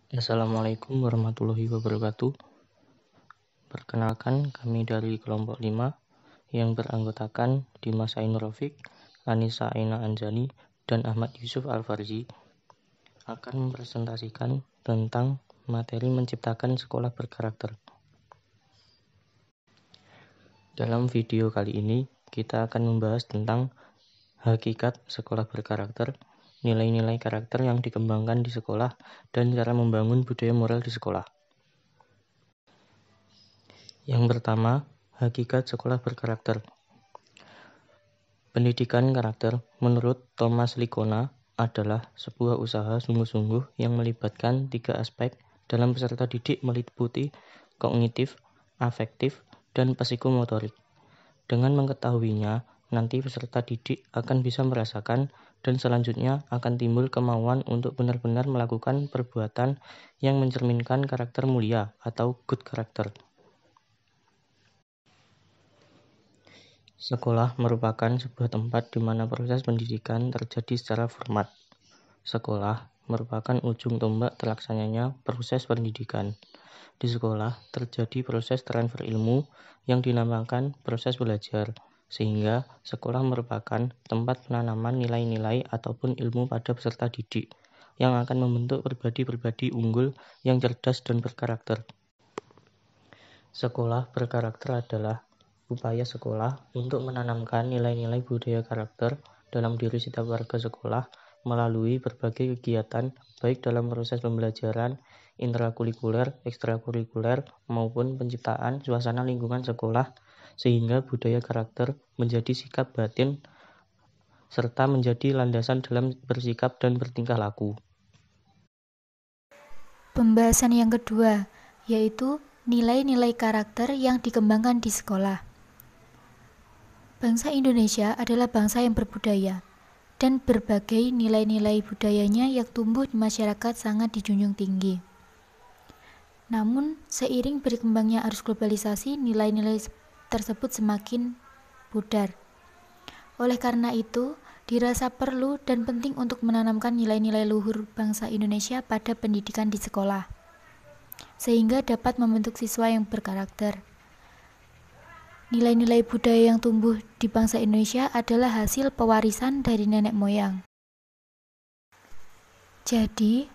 Assalamualaikum warahmatullahi wabarakatuh. Perkenalkan, kami dari kelompok 5 yang beranggotakan Dimas Ainur Rafiq, Anissa Aina Anjani, dan Ahmad Yusuf Al-Farzi akan mempresentasikan tentang materi menciptakan sekolah berkarakter. Dalam video kali ini, kita akan membahas tentang hakikat sekolah berkarakter, nilai-nilai karakter yang dikembangkan di sekolah, dan cara membangun budaya moral di sekolah. Yang pertama, hakikat sekolah berkarakter. Pendidikan karakter menurut Thomas Likona adalah sebuah usaha sungguh-sungguh yang melibatkan 3 aspek dalam peserta didik meliputi kognitif, afektif, dan psikomotorik. Dengan mengetahuinya, nanti peserta didik akan bisa merasakan dan selanjutnya akan timbul kemauan untuk benar-benar melakukan perbuatan yang mencerminkan karakter mulia atau good character. Sekolah merupakan sebuah tempat di mana proses pendidikan terjadi secara format. Sekolah merupakan ujung tombak terlaksananya proses pendidikan. Di sekolah terjadi proses transfer ilmu yang dinamakan proses belajar, sehingga sekolah merupakan tempat penanaman nilai-nilai ataupun ilmu pada peserta didik yang akan membentuk pribadi-pribadi unggul yang cerdas dan berkarakter. Sekolah berkarakter adalah upaya sekolah untuk menanamkan nilai-nilai budaya karakter dalam diri setiap warga sekolah melalui berbagai kegiatan baik dalam proses pembelajaran, intrakurikuler, ekstrakurikuler, maupun penciptaan suasana lingkungan sekolah sehingga budaya karakter menjadi sikap batin serta menjadi landasan dalam bersikap dan bertingkah laku. Pembahasan yang kedua, yaitu nilai-nilai karakter yang dikembangkan di sekolah. Bangsa Indonesia adalah bangsa yang berbudaya, dan berbagai nilai-nilai budayanya yang tumbuh di masyarakat sangat dijunjung tinggi. Namun, seiring berkembangnya arus globalisasi, nilai-nilai tersebut semakin pudar. Oleh karena itu, dirasa perlu dan penting untuk menanamkan nilai-nilai luhur bangsa Indonesia pada pendidikan di sekolah, sehingga dapat membentuk siswa yang berkarakter. Nilai-nilai budaya yang tumbuh di bangsa Indonesia adalah hasil pewarisan dari nenek moyang. Jadi,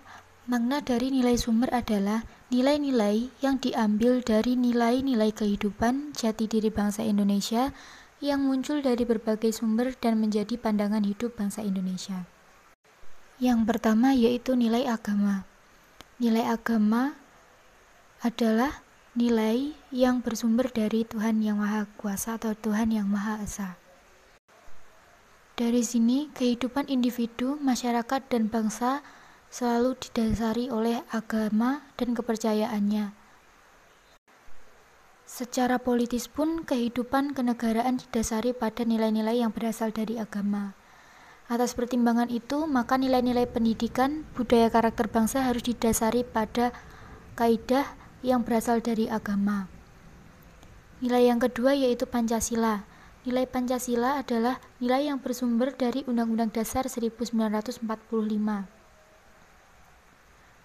makna dari nilai sumber adalah nilai-nilai yang diambil dari nilai-nilai kehidupan jati diri bangsa Indonesia yang muncul dari berbagai sumber dan menjadi pandangan hidup bangsa Indonesia. Yang pertama yaitu nilai agama. Nilai agama adalah nilai yang bersumber dari Tuhan Yang Maha Kuasa atau Tuhan Yang Maha Esa. Dari sini, kehidupan individu, masyarakat, dan bangsa selalu didasari oleh agama dan kepercayaannya. Secara politis pun, kehidupan kenegaraan didasari pada nilai-nilai yang berasal dari agama. Atas pertimbangan itu, maka nilai-nilai pendidikan, budaya karakter bangsa harus didasari pada kaidah yang berasal dari agama. Nilai yang kedua yaitu Pancasila. Nilai Pancasila adalah nilai yang bersumber dari Undang-Undang Dasar 1945.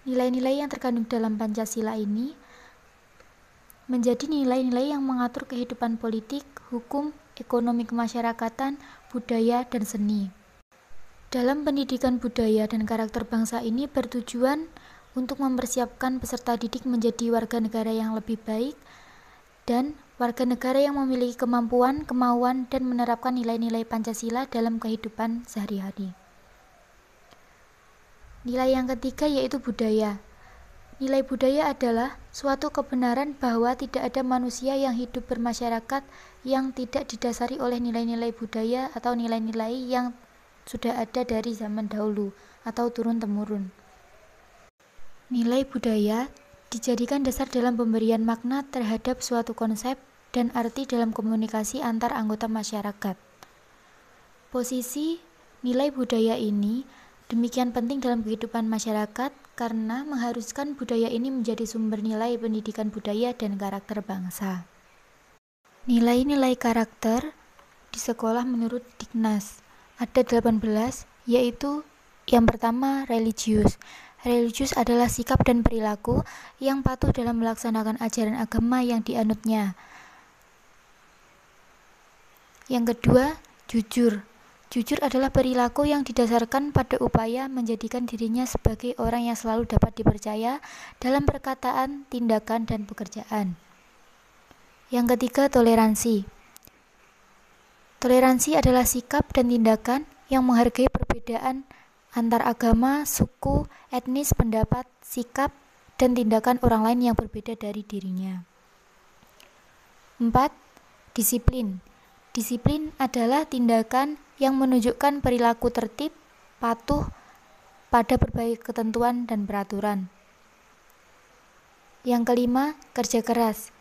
Nilai-nilai yang terkandung dalam Pancasila ini menjadi nilai-nilai yang mengatur kehidupan politik, hukum, ekonomi kemasyarakatan, budaya, dan seni. Dalam pendidikan budaya dan karakter bangsa ini bertujuan untuk mempersiapkan peserta didik menjadi warga negara yang lebih baik dan warga negara yang memiliki kemampuan, kemauan, dan menerapkan nilai-nilai Pancasila dalam kehidupan sehari-hari. Nilai yang ketiga yaitu budaya. Nilai budaya adalah suatu kebenaran bahwa tidak ada manusia yang hidup bermasyarakat yang tidak didasari oleh nilai-nilai budaya atau nilai-nilai yang sudah ada dari zaman dahulu atau turun-temurun. Nilai budaya dijadikan dasar dalam pemberian makna terhadap suatu konsep dan arti dalam komunikasi antar anggota masyarakat. Posisi nilai budaya ini demikian penting dalam kehidupan masyarakat karena mengharuskan budaya ini menjadi sumber nilai pendidikan budaya dan karakter bangsa. Nilai-nilai karakter di sekolah menurut Dignas ada 18, yaitu yang pertama religius. Religius adalah sikap dan perilaku yang patuh dalam melaksanakan ajaran agama yang dianutnya. Yang kedua, jujur. Jujur adalah perilaku yang didasarkan pada upaya menjadikan dirinya sebagai orang yang selalu dapat dipercaya dalam perkataan, tindakan, dan pekerjaan. Yang ketiga, toleransi. Toleransi adalah sikap dan tindakan yang menghargai perbedaan antar agama, suku, etnis, pendapat, sikap, dan tindakan orang lain yang berbeda dari dirinya. 4. Disiplin. Disiplin adalah tindakan yang menunjukkan perilaku tertib, patuh pada berbagai ketentuan dan peraturan. Yang kelima, kerja keras,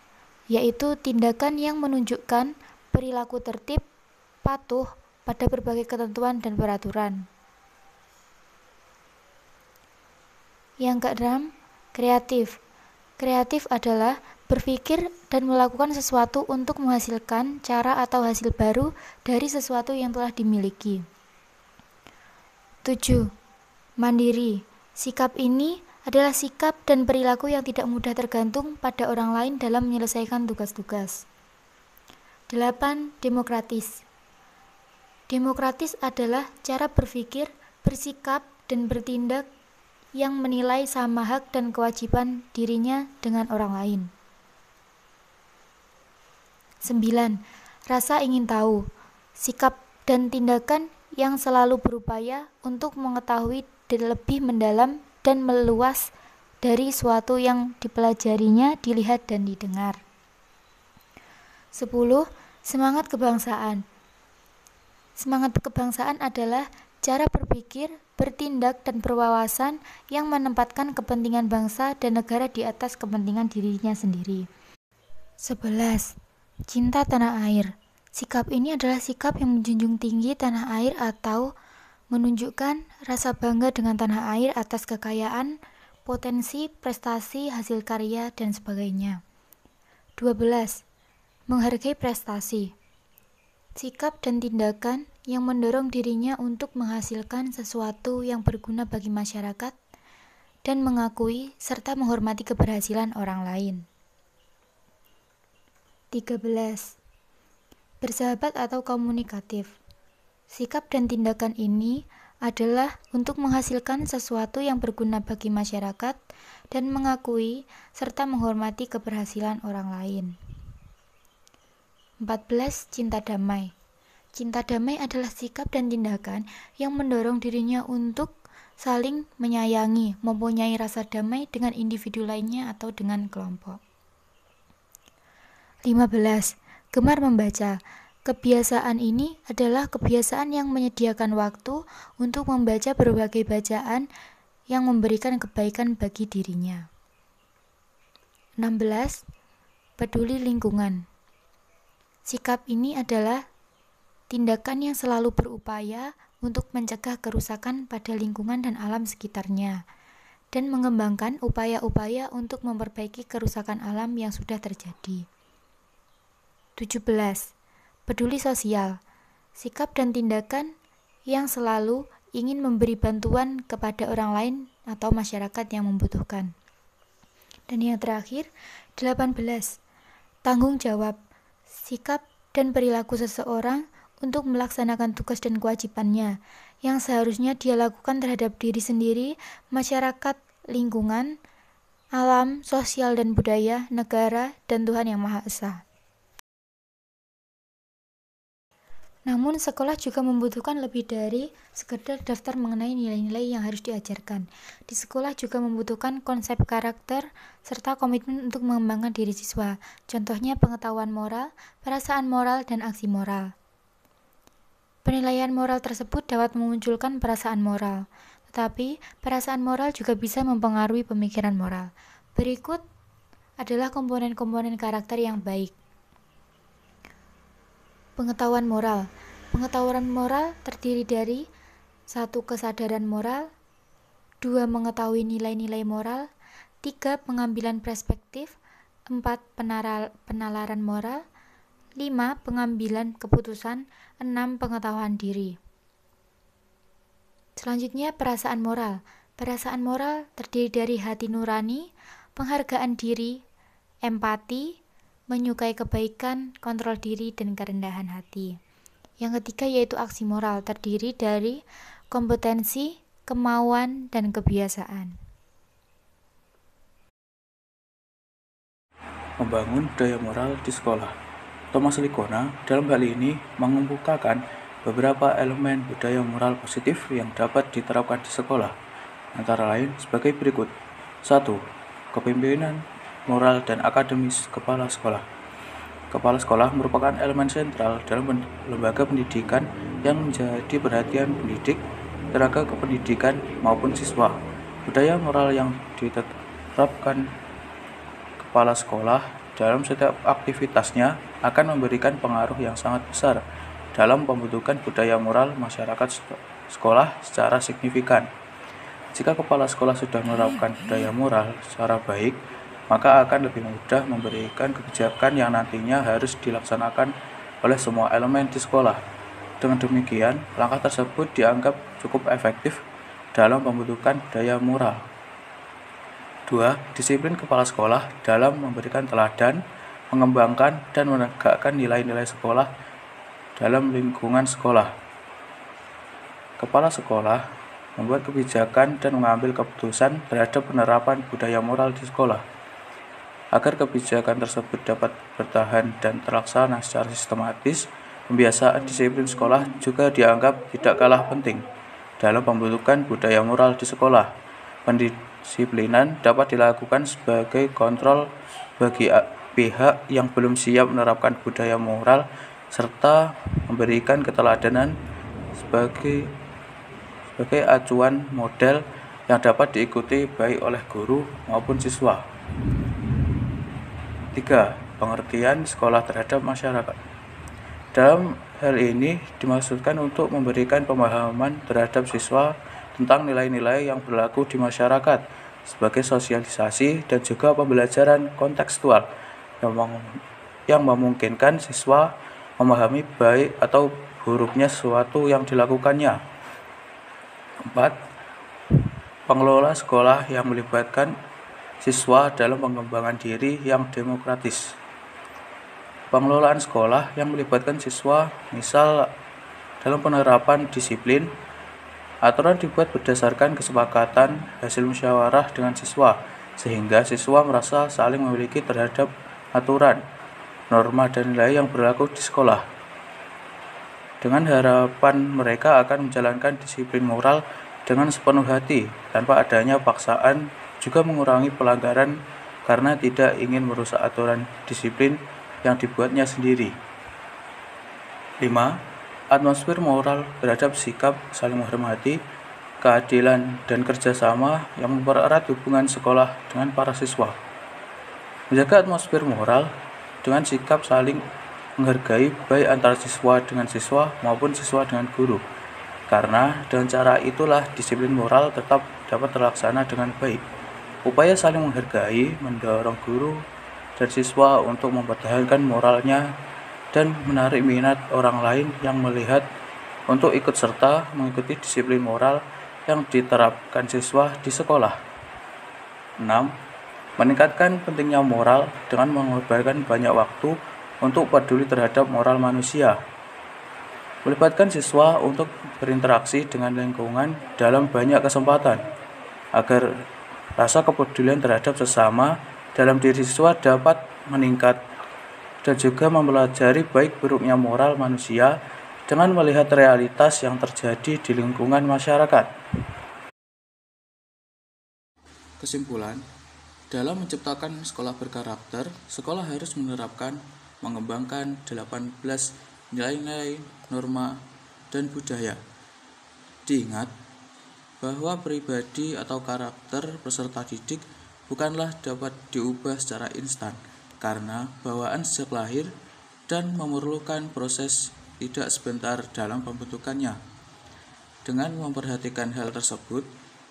yaitu tindakan yang menunjukkan perilaku tertib, patuh pada berbagai ketentuan dan peraturan. Yang keenam, kreatif. Kreatif adalah berpikir dan melakukan sesuatu untuk menghasilkan cara atau hasil baru dari sesuatu yang telah dimiliki. 7. Mandiri. Sikap ini adalah sikap dan perilaku yang tidak mudah tergantung pada orang lain dalam menyelesaikan tugas-tugas. 8. Demokratis. Demokratis adalah cara berpikir, bersikap, dan bertindak yang menilai sama hak dan kewajiban dirinya dengan orang lain. 9. Rasa ingin tahu. Sikap dan tindakan yang selalu berupaya untuk mengetahui lebih mendalam dan meluas dari suatu yang dipelajarinya, dilihat, dan didengar. 10. Semangat kebangsaan. Semangat kebangsaan adalah cara berpikir, bertindak, dan berwawasan yang menempatkan kepentingan bangsa dan negara di atas kepentingan dirinya sendiri. 11. Cinta tanah air. Sikap ini adalah sikap yang menjunjung tinggi tanah air atau menunjukkan rasa bangga dengan tanah air atas kekayaan, potensi, prestasi, hasil karya, dan sebagainya. 12. Menghargai prestasi. Sikap dan tindakan yang mendorong dirinya untuk menghasilkan sesuatu yang berguna bagi masyarakat dan mengakui serta menghormati keberhasilan orang lain. 13. Bersahabat atau komunikatif. Sikap dan tindakan ini adalah untuk menghasilkan sesuatu yang berguna bagi masyarakat dan mengakui serta menghormati keberhasilan orang lain. 14. Cinta damai. Cinta damai adalah sikap dan tindakan yang mendorong dirinya untuk saling menyayangi, mempunyai rasa damai dengan individu lainnya atau dengan kelompok. 15. Gemar membaca. Kebiasaan ini adalah kebiasaan yang menyediakan waktu untuk membaca berbagai bacaan yang memberikan kebaikan bagi dirinya. 16. Peduli lingkungan. Sikap ini adalah tindakan yang selalu berupaya untuk mencegah kerusakan pada lingkungan dan alam sekitarnya, dan mengembangkan upaya-upaya untuk memperbaiki kerusakan alam yang sudah terjadi. 17. Peduli sosial. Sikap dan tindakan yang selalu ingin memberi bantuan kepada orang lain atau masyarakat yang membutuhkan. Dan yang terakhir, 18. Tanggung jawab. Sikap dan perilaku seseorang untuk melaksanakan tugas dan kewajibannya yang seharusnya dia lakukan terhadap diri sendiri, masyarakat, lingkungan, alam, sosial dan budaya, negara, dan Tuhan Yang Maha Esa. Namun, sekolah juga membutuhkan lebih dari sekedar daftar mengenai nilai-nilai yang harus diajarkan. Di sekolah juga membutuhkan konsep karakter serta komitmen untuk mengembangkan diri siswa. Contohnya pengetahuan moral, perasaan moral, dan aksi moral. Penilaian moral tersebut dapat memunculkan perasaan moral, tetapi perasaan moral juga bisa mempengaruhi pemikiran moral. Berikut adalah komponen-komponen karakter yang baik. Pengetahuan moral. Pengetahuan moral terdiri dari 1. Kesadaran moral, 2. Mengetahui nilai-nilai moral, 3. Pengambilan perspektif, 4. Penalaran moral, 5. Pengambilan keputusan, 6. Pengetahuan diri. Selanjutnya, perasaan moral. Perasaan moral terdiri dari hati nurani, penghargaan diri, empati, menyukai kebaikan, kontrol diri, dan kerendahan hati. Yang ketiga yaitu aksi moral terdiri dari kompetensi, kemauan, dan kebiasaan. Membangun budaya moral di sekolah. Thomas Likona dalam hal ini mengemukakan beberapa elemen budaya moral positif yang dapat diterapkan di sekolah, antara lain sebagai berikut. 1. Kepemimpinan moral dan akademis kepala sekolah. Kepala sekolah merupakan elemen sentral dalam lembaga pendidikan yang menjadi perhatian pendidik, tenaga kependidikan maupun siswa. Budaya moral yang diterapkan kepala sekolah dalam setiap aktivitasnya akan memberikan pengaruh yang sangat besar dalam pembentukan budaya moral masyarakat sekolah secara signifikan. Jika kepala sekolah sudah menerapkan budaya moral secara baik, maka akan lebih mudah memberikan kebijakan yang nantinya harus dilaksanakan oleh semua elemen di sekolah. Dengan demikian, langkah tersebut dianggap cukup efektif dalam pembentukan budaya moral. 2. Disiplin kepala sekolah dalam memberikan teladan, mengembangkan, dan menegakkan nilai-nilai sekolah dalam lingkungan sekolah. Kepala sekolah membuat kebijakan dan mengambil keputusan terhadap penerapan budaya moral di sekolah. Agar kebijakan tersebut dapat bertahan dan terlaksana secara sistematis, pembiasaan disiplin sekolah juga dianggap tidak kalah penting dalam pembentukan budaya moral di sekolah. Pendisiplinan dapat dilakukan sebagai kontrol bagi pihak yang belum siap menerapkan budaya moral serta memberikan keteladanan sebagai acuan model yang dapat diikuti baik oleh guru maupun siswa. 3. Pengertian sekolah terhadap masyarakat. Dalam hal ini dimaksudkan untuk memberikan pemahaman terhadap siswa tentang nilai-nilai yang berlaku di masyarakat sebagai sosialisasi dan juga pembelajaran kontekstual yang memungkinkan siswa memahami baik atau buruknya sesuatu yang dilakukannya. 4. Pengelola sekolah yang melibatkan siswa dalam pengembangan diri yang demokratis. Pengelolaan sekolah yang melibatkan siswa, misal dalam penerapan disiplin, aturan dibuat berdasarkan kesepakatan hasil musyawarah dengan siswa, sehingga siswa merasa saling memiliki terhadap aturan, norma, dan nilai yang berlaku di sekolah. Dengan harapan mereka akan menjalankan disiplin moral dengan sepenuh hati, tanpa adanya paksaan, juga mengurangi pelanggaran karena tidak ingin merusak aturan disiplin yang dibuatnya sendiri. 5. Atmosfer moral terhadap sikap saling menghormati, keadilan, dan kerjasama yang mempererat hubungan sekolah dengan para siswa. Menjaga atmosfer moral dengan sikap saling menghargai baik antara siswa dengan siswa maupun siswa dengan guru. Karena dengan cara itulah disiplin moral tetap dapat terlaksana dengan baik. Upaya saling menghargai mendorong guru dan siswa untuk mempertahankan moralnya dan menarik minat orang lain yang melihat untuk ikut serta mengikuti disiplin moral yang diterapkan siswa di sekolah. 6. Meningkatkan pentingnya moral dengan mengorbankan banyak waktu untuk peduli terhadap moral manusia. Melibatkan siswa untuk berinteraksi dengan lingkungan dalam banyak kesempatan, agar rasa kepedulian terhadap sesama dalam diri siswa dapat meningkat, dan juga mempelajari baik buruknya moral manusia dengan melihat realitas yang terjadi di lingkungan masyarakat. Kesimpulan, dalam menciptakan sekolah berkarakter, sekolah harus menerapkan, mengembangkan 18 nilai-nilai, norma, dan budaya. Diingat bahwa pribadi atau karakter peserta didik bukanlah dapat diubah secara instan, karena bawaan sejak lahir dan memerlukan proses tidak sebentar dalam pembentukannya. Dengan memperhatikan hal tersebut,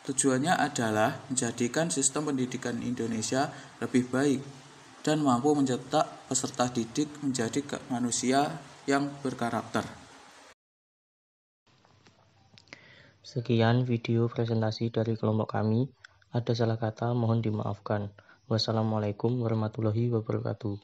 tujuannya adalah menjadikan sistem pendidikan Indonesia lebih baik dan mampu mencetak peserta didik menjadi manusia yang berkarakter. Sekian video presentasi dari kelompok kami. Ada salah kata mohon dimaafkan. Wassalamualaikum warahmatullahi wabarakatuh.